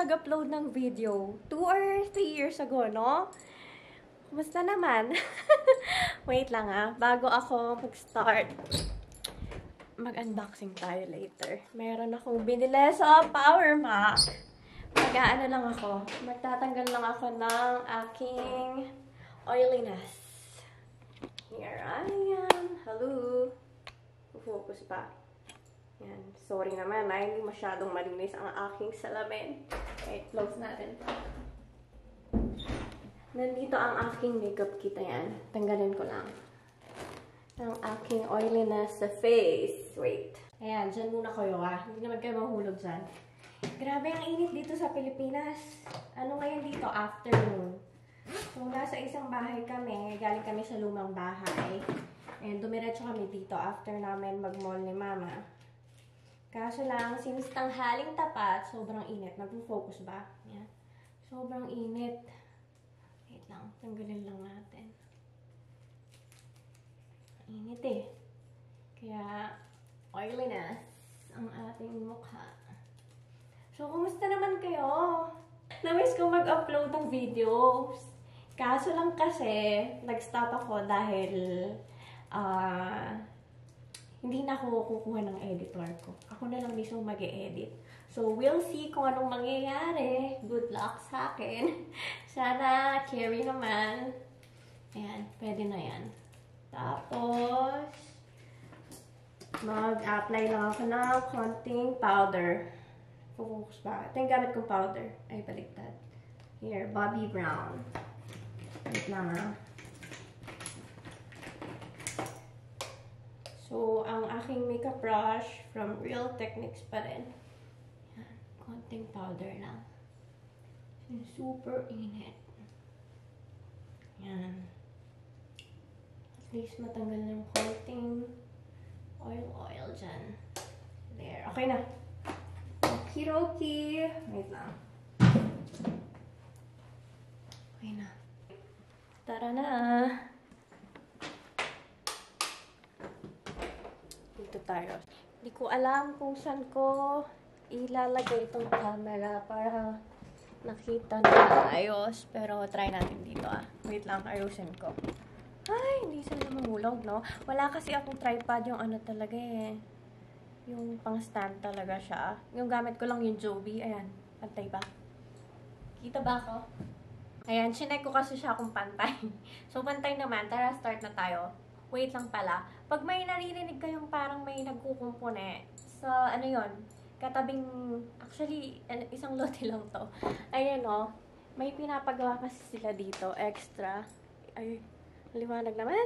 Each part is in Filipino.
nag-upload ng video. 2 or 3 years ago, no? Kumusta naman? Wait lang bago ako mag-start. Mag-unboxing tayo later. Meron akong binili sa Power Mac. Mag-aano lang ako. Magtatanggal lang ako ng aking oiliness. Here I am. Hello. Focus pa. Yan. Sorry naman, hindi masyadong malinis ang aking salamin. Okay, close natin. Nandito ang aking makeup kit. Yan. Tanggalin ko lang. Ang aking oiliness sa face. Wait. Ayan, dyan muna kayo Hindi naman kayo mahulog dyan. Grabe ang init dito sa Pilipinas. Ano ngayon dito? Afternoon. So, nasa isang bahay kami. Galing kami sa lumang bahay. And dumiretso kami dito after namin mag-mall ni Mama. Kaso lang, since tanghaling tapat, sobrang init. Nag-focus ba? Yan. Sobrang init. Wait lang, tanggalin lang natin. Init Kaya, oiliness ang ating mukha. So, kumusta naman kayo? Na-miss ko mag-upload ng videos. Kaso lang kasi, nag-stop ako dahil hindi na ako kukuha ng editor ko. Ako na lang mismo mag-e-edit. So, we'll see kung anong mangyayari. Good luck sa akin. Sana, carry naman. Ayan, pwede na yan. Tapos, mag-apply lang ako ng konting powder. Focus ba? Ito yung gamit kong powder. Ay, baliktad. Here, Bobbi Brown. Wait lang So, ang aking makeup brush from Real Techniques pa rin. Yan, konting powder lang. Super init. Yan. At least matanggal ng konting oil dyan. There. Okay na. Okidoki. Wait lang. Okay na. Tara na. Dito tayo. Hindi ko alam kung saan ko ilalagay itong camera para nakita na ayos. Pero try natin dito Wait lang, ayusin ko. Ay, hindi sila mahulog, no? Wala kasi akong tripod yung ano talaga Yung pang-stand talaga siya. Yung gamit ko lang yung Joby. Ayan, pantay ba? Kita ba ako? Ayan, chinek ko kasi siya kung pantay. So, pantay naman. Tara, start na tayo. Wait lang pala. Pag may naririnig kayong parang may nagkukumpone sa, ano yon katabing, actually, isang lote lang to. Ayan may pinapagawa kasi sila dito, extra. Ay, liwanag naman.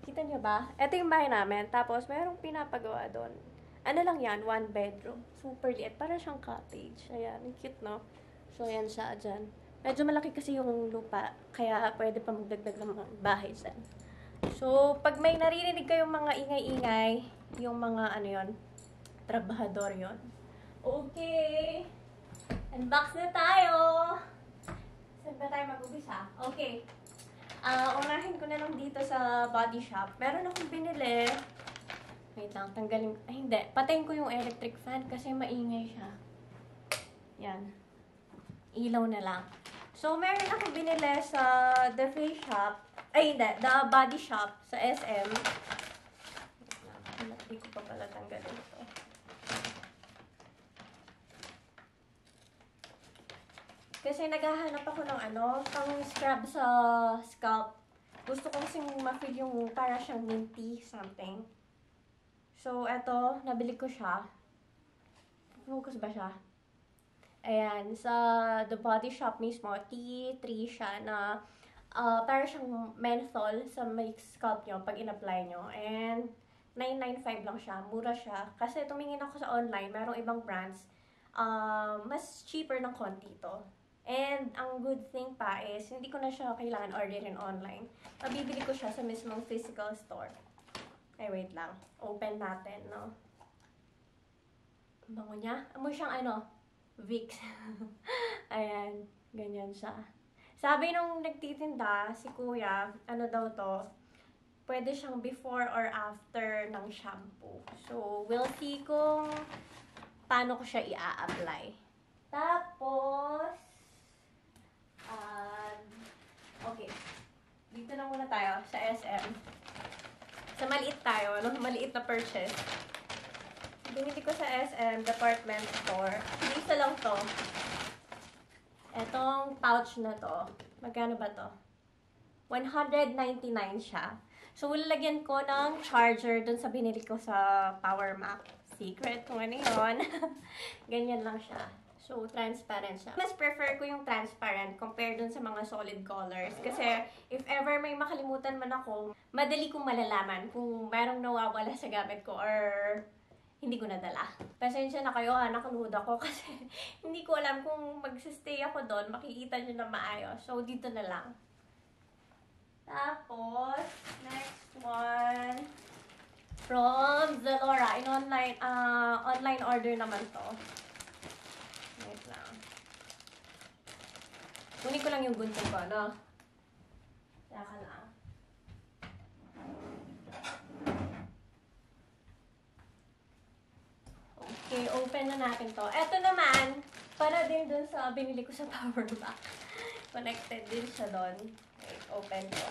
Kita nyo ba? Ito yung bahay namin. Tapos, mayroong pinapagawa doon. Ano lang yan? 1 bedroom. Super liit. Para siyang cottage. Ayan. Cute, no? So, ayan siya dyan. Medyo malaki kasi yung lupa. Kaya, pwede pa magdagdag ng bahay dyan. So, pag may naririnig kayong mga ingay-ingay, yung mga, ano yon trabahador yon Okay. Unbox na tayo. Saan ba tayo mag-umpisa? Okay. Unahin ko na lang dito sa body shop. Meron akong binili. Wait lang, tanggalin. Ay, hindi. Patayin ko yung electric fan kasi maingay siya. Yan. Ilaw na lang. So, meron akong binili sa The Face Shop. Ay, hindi. The Body Shop sa SM. Hindi ko pa pala tanggalin ito. Kasi naghahanap ako ng pang scrub sa scalp. Gusto ko kasing ma-feel yung para siyang minty something. So, eto, nabili ko siya. Focus ba siya? Ayan, sa The Body Shop mismo, T3 siya na para siyang menthol sa may scalp nyo pag in-apply nyo. And, $9.95 lang siya. Mura siya. Kasi tumingin ako sa online, mayroong ibang brands. Mas cheaper ng konti to. And, ang good thing pa is, hindi ko na siya kailangan orderin online. Mabibili ko siya sa mismong physical store. Ay, wait lang. Open natin, no? Bango niya. Amoy siyang Vicks. Ayan. Ganyan siya. Sabi nung nagtitinda, si kuya, daw to, pwede siyang before or after ng shampoo. So, we'll see kung paano ko siya i-a-apply. Tapos, okay. Dito na muna tayo sa SM. Sa maliit tayo, no? Maliit na purchase. Binili ko sa SM department store. Isa lang to. Etong pouch na to. Magkano ba to? 199 siya. So, lalagyan ko ng charger dun sa binili ko sa Power Mac. Secret kung ano yun. Ganyan lang siya. So, transparent siya. Mas prefer ko yung transparent compared dun sa mga solid colors. Kasi, if ever may makalimutan man ako, madali kong malalaman kung merong nawawala sa gamit ko or hindi ko nadala. Pasensya na kayo ha, nakaluhod ako kasi hindi ko alam kung magsistay ako doon, makikita nyo na maayos. So, dito na lang. Tapos, next one, from Zalora. In online order naman to. Wait lang. Kunin ko lang yung gunting ko, no? Saka lang. Okay, open na natin to. Ito naman, para din dun sa binili ko sa Power Mac. Connected din siya doon. Okay, open ko.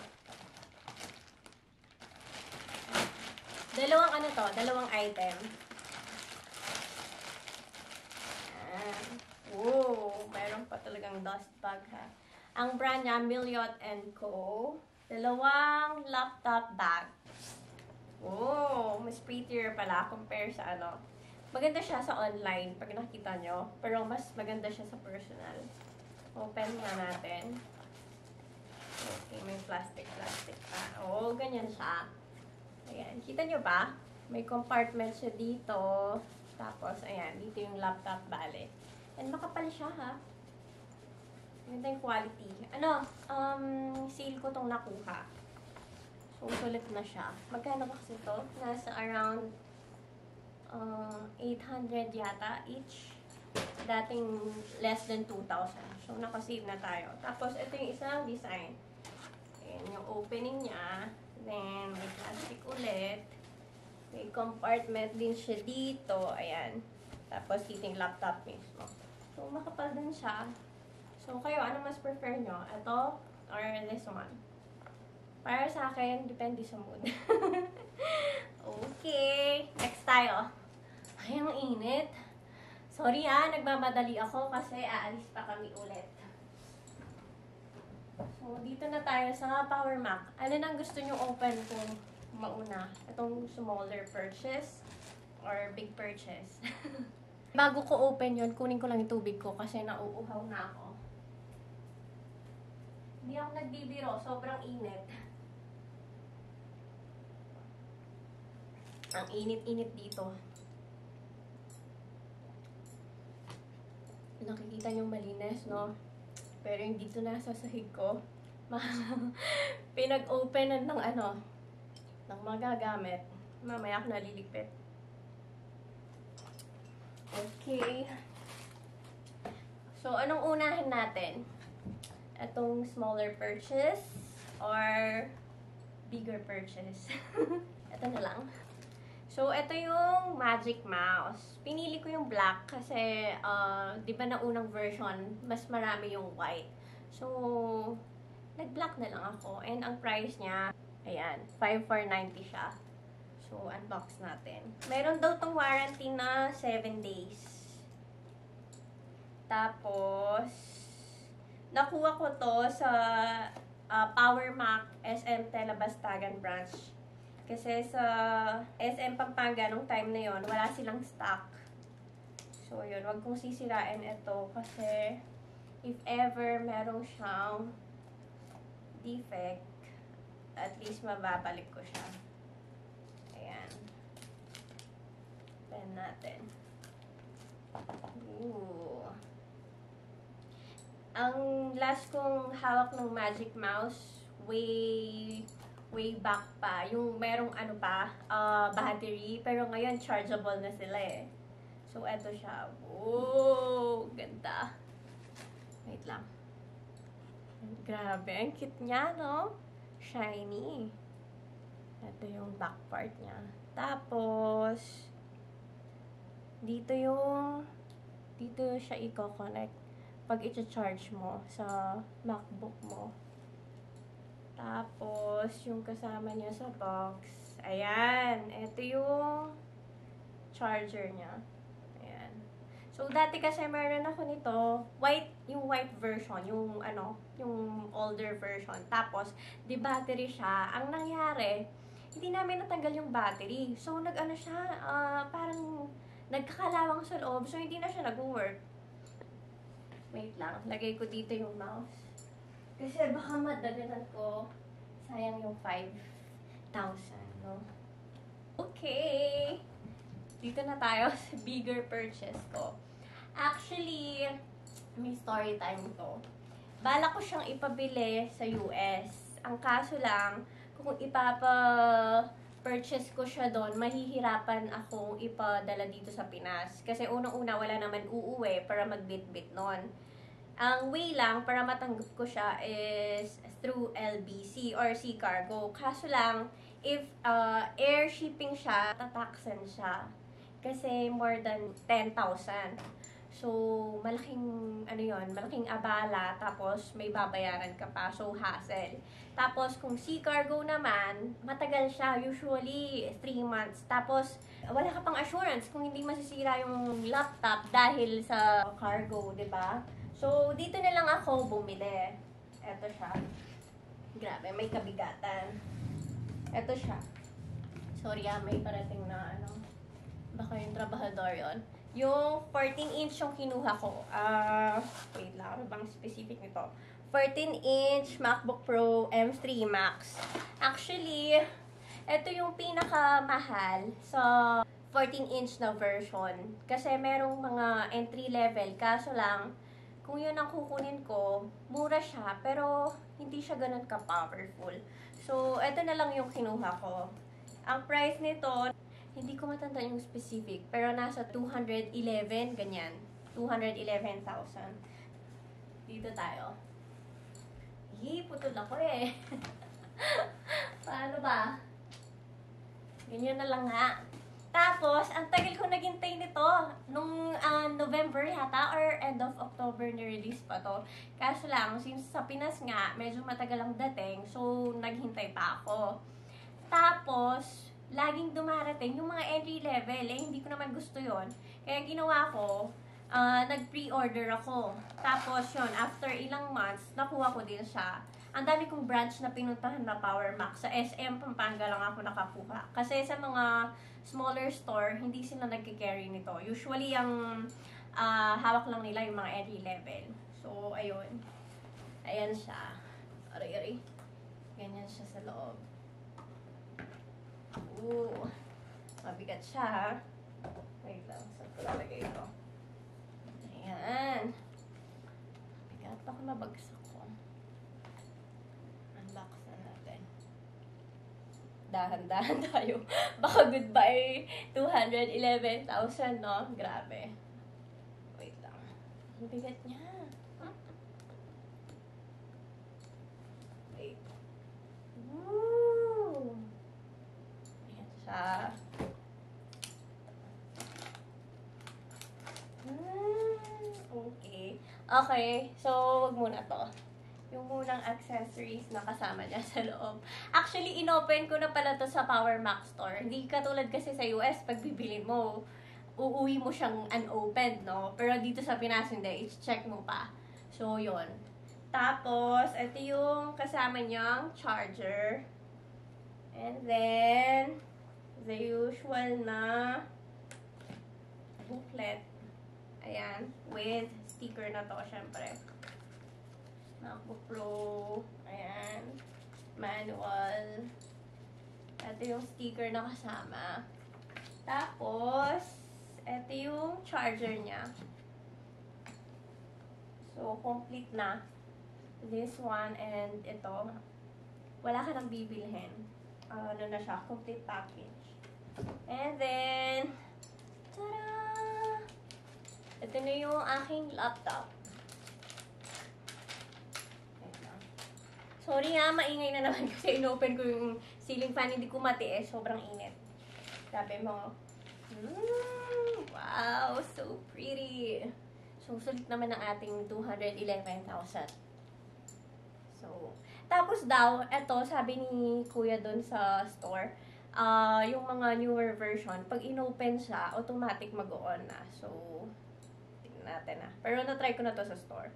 Dalawang ano to, dalawang item. Wow, mayroon pa talagang dust bag ha. Ang brand niya, Milliot & Co. Dalawang laptop bag. Wow, mas prettier pala compare sa ano. Maganda siya sa online pag nakita nyo. Pero mas maganda siya sa personal. Open nga natin. Okay, may plastic pa. Oh, ganyan siya. Ayan, kita nyo ba? May compartment siya dito. Tapos, ayan, dito yung laptop bale. And makapal siya ha. Ganda yung quality. Ano, sale ko tong nakuha. So, sulit na siya. Magkano ba kasi ito? Nasa around 800 yata each. Dating less than 2,000. So, nakasave na tayo. Tapos, ito yung isang design. Ayan, yung opening niya. Then, may plastic ulit. May compartment din siya dito. Ayan. Tapos, dito yung laptop mismo. So, makapal din siya. So, kayo, ano mas prefer nyo? Ito or this one? Para sa akin, depende sa mood. Okay. Next tayo. Ay, ang init. Sorry nagmamadali ako kasi aalis pa kami ulit. So, dito na tayo sa Power Mac. Alin ang gusto nyo open kung mauna? Itong smaller purchase or big purchase? Bago ko open yun, kunin ko lang yung tubig ko kasi nauuhaw na ako. Hindi ako nagbibiro. Sobrang init. Ang init-init dito. Nakikita nyo malinis, no? Pero yung dito na sa sahig ko, pinag-openan ng ano, ng magagamit. Mamaya ako naliligpit. Okay. So, anong unahin natin? Itong smaller purchase or bigger purchase? Ito na lang. So, ito yung Magic Mouse. Pinili ko yung black kasi, di ba na unang version, mas marami yung white. So, nag-black na lang ako. And ang price niya, ayan, 5,490 siya. So, unbox natin. Meron daw tong warranty na 7 days. Tapos, nakuha ko to sa Power Mac SM Telebastagan branch. Kasi sa SM Pampanga nung time na yon wala silang stock. So, yun. Wag kong sisirain ito kasi if ever meron siyang defect, at least mababalik ko siya. Ayan. Pen natin. Ooh. Ang last kong hawak ng Magic Mouse, way back pa. Yung merong ano pa, battery. Pero ngayon, chargeable na sila eh. So, eto siya. Whoa! Ganda. Wait lang. Grabe. Ang cute niya, no? Shiny. Ito yung back part niya. Tapos, dito yung Dito siya i-connect pag i-charge mo sa MacBook mo. Tapos, yung kasama niya sa box, ayan, ito yung charger niya. Ayan. So, dati kasi meron ako nito, yung white version, yung yung older version. Tapos, di battery siya. Ang nangyari, hindi namin natanggal yung battery. So, siya, parang nagkakalawang sa loob. So, hindi na siya nag-work. Wait lang, lagay ko dito yung mouse. Kasi baka madaganan ko. Sayang yung 5,000, no? Okay! Dito na tayo sa bigger purchase ko. Actually, may story time to. Bala ko siyang ipabili sa US. Ang kaso lang, kung purchase ko siya doon, mahihirapan akong ipadala dito sa Pinas. Kasi unang-una, wala naman uuwi para magbit-bit nun. Ang way lang para matanggap ko siya is through LBC or Sea Cargo. Kaso lang, if air shipping siya, tataxan siya. Kasi more than 10,000. So, malaking abala, tapos may babayaran ka pa, so hassle. Tapos, kung Sea Cargo naman, matagal siya, usually 3 months. Tapos, wala ka pang assurance kung hindi masisira yung laptop dahil sa cargo, 'di ba? So, dito na lang ako bumili. Ito siya. Grabe, may kabigatan. Ito siya. Sorry may parating na baka yung trabahador yon. Yung 14-inch yung kinuha ko. Wait lang, ano bang specific nito? 14-inch MacBook Pro M3 Max. Actually, ito yung pinakamahal sa 14-inch na version. Kasi merong mga entry level. Kaso lang, kung yun ang kukunin ko, mura siya, pero hindi siya ganun ka-powerful. So, ito na lang yung kinuha ko. Ang price nito, hindi ko matanda yung specific, pero nasa 211, ganyan. 211,000. Dito tayo. Putol ako eh. Paano ba? Ganyan na lang nga. Tapos, ang tagal ko naghintay nito. Nung November yata or end of October ni-release pa to. Kaso lang, since sa Pinas nga, medyo matagal ang dating. So, naghintay pa ako. Tapos, laging dumarating yung mga entry level. Hindi ko naman gusto yon. Kaya ginawa ko, nag-pre-order ako. Tapos yun, after ilang months, nakuha ko din siya. Ang dami kong branch na pinuntahan na Power Max. Sa SM Pampanga lang ako nakakuha. Kasi sa mga smaller store, hindi sila nagkikarry nito. Usually, ang hawak lang nila yung mga entry level. So, ayun. Ayan siya. Aray-aray. Ganyan siya sa loob. Mabigat siya. Wait lang, saan ko lalagay ito? Ayan. Mabigat. Baka mabagsak ko. Unbox na natin. Dahan-dahan tayo. Baka goodbye 211,000, no? Grabe. Wait lang. Mabigat niya. Wait. Woo! Ayan siya. Okay. Okay. So, wag muna to. Yung munang accessories na kasama niya sa loob. Actually, inopen ko na pala to sa Power Max Store. Hindi katulad kasi sa US, pag bibili mo, uuwi mo siyang unopened, no? Pero dito sa Pinas, hindi. I-check mo pa. So, yun. Tapos, ito yung kasama niyang charger. And then, the usual na booklet. Ayan. With sticker na to, syempre. MacBook Pro. Ayan. Manual. Ito yung sticker na kasama. Tapos, ito yung charger niya. So, complete na. This one and ito. Wala ka nang bibilhin. Ano na siya? Complete package. And then, tada! Ito na yung aking laptop. Sorry maingay na naman kasi inopen ko yung ceiling fan. Hindi ko matiis. Sobrang init. Sabi mo, wow, so pretty. So, sulit naman ang ating 211,000. So, tapos daw, eto, sabi ni Kuya dun sa store, yung mga newer version, pag inopen siya, automatic mag-on na. So, tingnan natin na. Pero na-try ko na to sa store.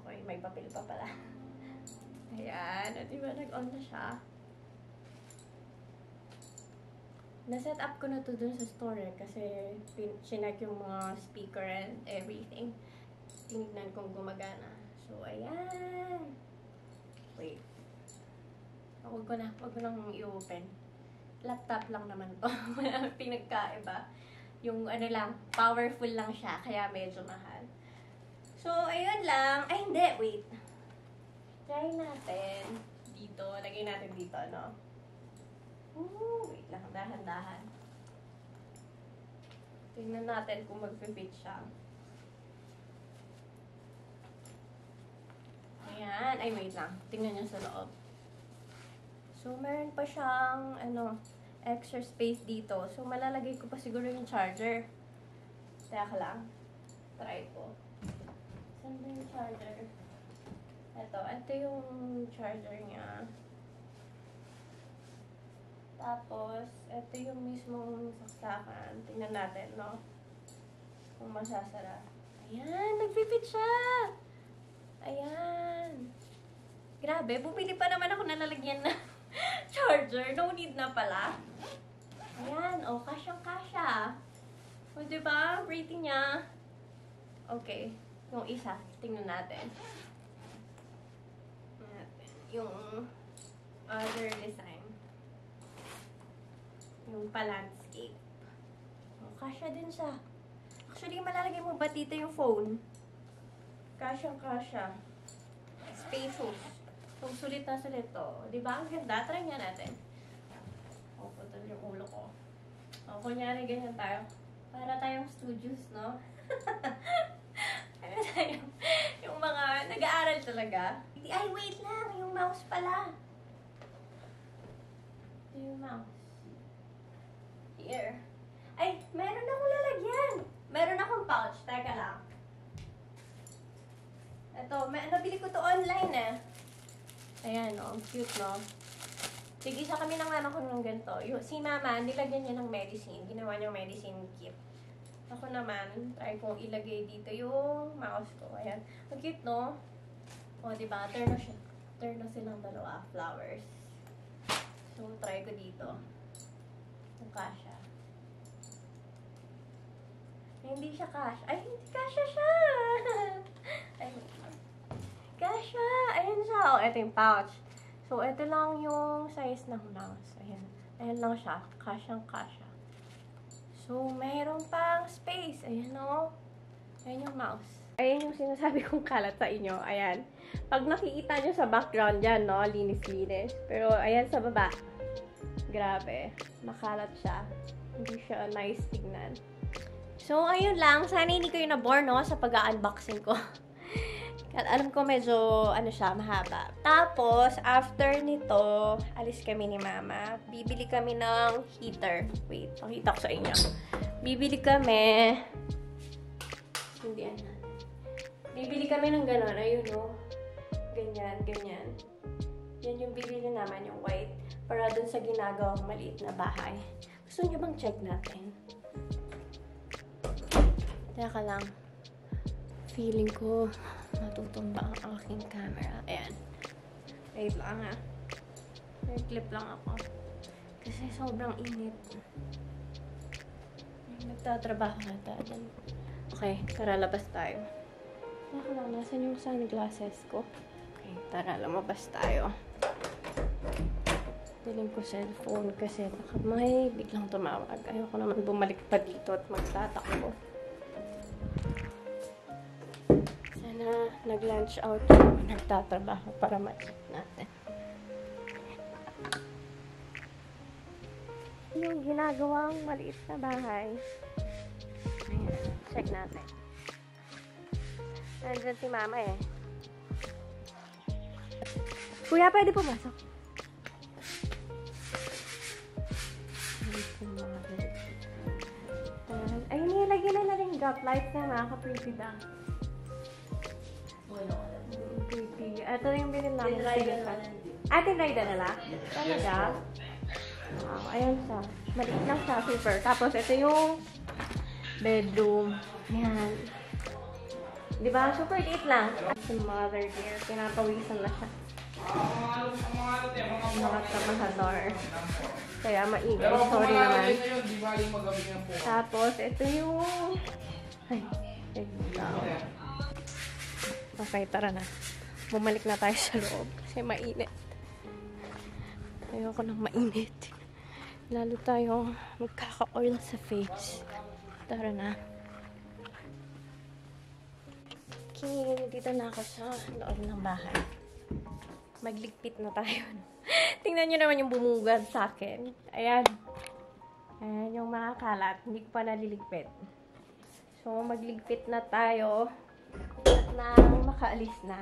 Okay, may papel pa pala. Ayan, at diba nag-on na siya. Na-set up ko na to dun sa store kasi chinek yung mga speaker and everything. Tinignan kung gumagana. So, ayan. Wait. Huwag ko nang i-open. Laptop lang naman to. Pinagkaiba. Yung ano lang, powerful lang siya, kaya medyo mahal. So, ayun lang. Ay, hindi. Wait. Try natin. Dito. Lagay natin dito, no? Wait lang. Dahan-dahan. Tingnan natin kung mag-fit siya. Ayan. Ay, wait lang. Tingnan niyo sa loob. So, meron pa siyang, extra space dito. So, malalagay ko pa siguro yung charger. Teka lang. Try ko. Saan ba yung charger? Ito yung charger niya. Tapos, ito yung mismong saksakan. Tingnan natin, no? Kung masasara. Ayan! Nag-fit siya! Ayan! Grabe, bumili pa naman ako na lalagyan na charger. No need na pala. Ayan, kasyang-kasya. O, diba? Rating niya. Okay. Yung isa, tingnan natin. Yung other design. Yung pa-landscape. Kasya din siya. Actually, malalagay mo ba dito yung phone? Kasyang-kasya. Spacious. So, sulit na sulit to. Diba? Ang ganda. Try nga natin. Putol yung ulo ko. Kunyari, ganyan tayo. Para tayong studios, no? Para tayong, yung mga nag-aaral talaga. Ay, wait lang! Yung mouse pala. Ito yung mouse. Here. Ay, meron akong lalagyan. Meron akong pouch. Teka lang. Ito, nabili ko to online eh. Ayan, no? Cute, no? Tig-isa kami ng mama ko ng ganito. Si mama, nilagyan niya ng medicine. Ginawa niyang medicine kit. Ako naman, try kong ilagay dito yung mouse ko. Ayan. Ang cute, no? O, diba? Turn na silang dalawa. Flowers. So, try ko dito. Yung kasha. Hindi siya kasha. Ay, hindi kasha siya! Ay, kasha! Ayan siya. O, ito yung pouch. So, ito lang yung size ng mouse. Ayan. Ayan lang siya. Kasyang-kasha. So, mayroon pang space. Ayan, o. Ayan yung mouse. Ayan yung sinasabi kong kalat sa inyo. Ayan. Pag nakikita nyo sa background dyan, no? Linis-linis. Pero, ayan sa baba. Grabe. Makalat siya. Hindi siya nice tignan. So, ayun lang. Sana hindi kayo na-bore, no? Sa pag-unboxing ko. Alam ko medyo, siya, mahaba. Tapos, after nito, alis kami ni Mama. Bibili kami ng heater. Wait, pakita ko sa inyo. Bibili kami. Hindi, bibili kami ng gano'n. Ayun, no? Ganyan, ganyan. Yan yung bibili naman, yung white. Para dun sa ginagawang maliit na bahay. Gusto nyo bang check natin? Teka lang. Feeling ko matutumba ang aking camera. Ayan. Wait lang, ha. May clip lang ako. Kasi sobrang init. Nagtatrabaho na tayo. Okay, tara, labas tayo. Teka lang, nasan yung sunglasses ko? Okay, tara, lumabas tayo. Dilim ko cellphone kasi baka may biglang tumawag. Ayoko naman bumalik pa dito at magtatakbo. Sana nag-lunch out yung nagtatrabaho para ma-check natin. Yung ginagawang maliit na bahay. Ayan, check natin. Nandyan si Mama eh. Kuya, pwede pumasok? Ay, nilagyan na rin drop lights na nakaka-pretty ba? Pretty. Ito yung binil namin. Tinry na nila? Talaga? Wow, ayan siya. Maliit lang siya, super. Tapos, ito yung bedroom. Ayan. Diba? Super liit lang. Si mother dear, pinapawisan na siya. Mga trabahador. Kaya maingay. Sorry naman. Tapos, ito yung... Ay, okay, tara na. Bumalik na tayo sa loob. Kasi mainit. Ayoko nang mainit. Lalo tayong magkaka-oil sa face. Tara na. Okay, dito na ako sa loob ng bahay. Magligpit na tayo. Tingnan nyo naman yung bumugad sa akin. Ayan. Ayan yung mga kalat. Hindi ko pa naliligpit. So, magligpit na tayo. At na makaalis na.